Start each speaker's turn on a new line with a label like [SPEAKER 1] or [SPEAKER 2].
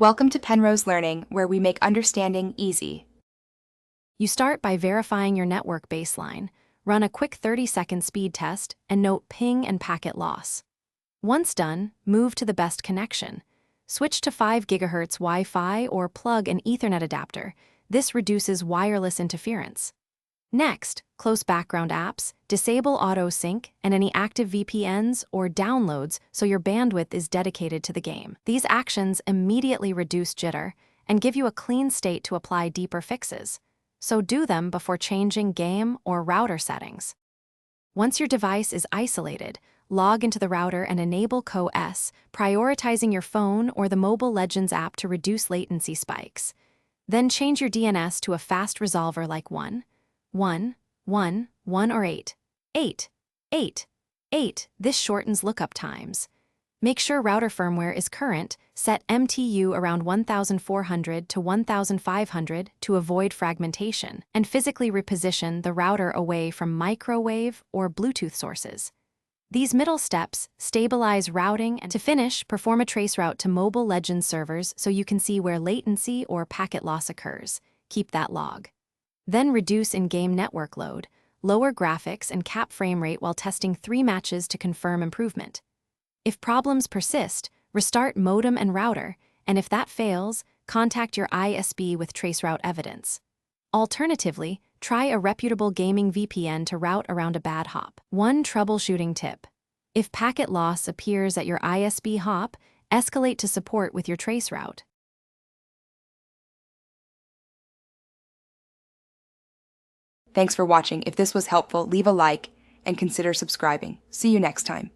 [SPEAKER 1] Welcome to Penrose Learning, where we make understanding easy.
[SPEAKER 2] You start by verifying your network baseline, run a quick 30-second speed test, and note ping and packet loss. Once done, move to the best connection. Switch to 5 GHz Wi-Fi or plug an Ethernet adapter. This reduces wireless interference. Next, close background apps, disable auto-sync and any active VPNs or downloads so your bandwidth is dedicated to the game. These actions immediately reduce jitter and give you a clean state to apply deeper fixes. So do them before changing game or router settings. Once your device is isolated, log into the router and enable Co-S, prioritizing your phone or the Mobile Legends app to reduce latency spikes. Then change your DNS to a fast resolver like 1, 1, 1, 1 or 8, 8, 8, 8. This shortens lookup times. Make sure router firmware is current, set MTU around 1400 to 1500 to avoid fragmentation, and physically reposition the router away from microwave or Bluetooth sources. These middle steps stabilize routing and to finish, perform a traceroute to Mobile Legends servers so you can see where latency or packet loss occurs. Keep that log. Then reduce in-game network load, lower graphics and cap frame rate while testing 3 matches to confirm improvement. If problems persist, restart modem and router, and if that fails, contact your ISP with traceroute evidence. Alternatively, try a reputable gaming VPN to route around a bad hop. One troubleshooting tip. If packet loss appears at your ISP hop, escalate to support with your traceroute.
[SPEAKER 1] Thanks for watching. If this was helpful, leave a like and consider subscribing. See you next time.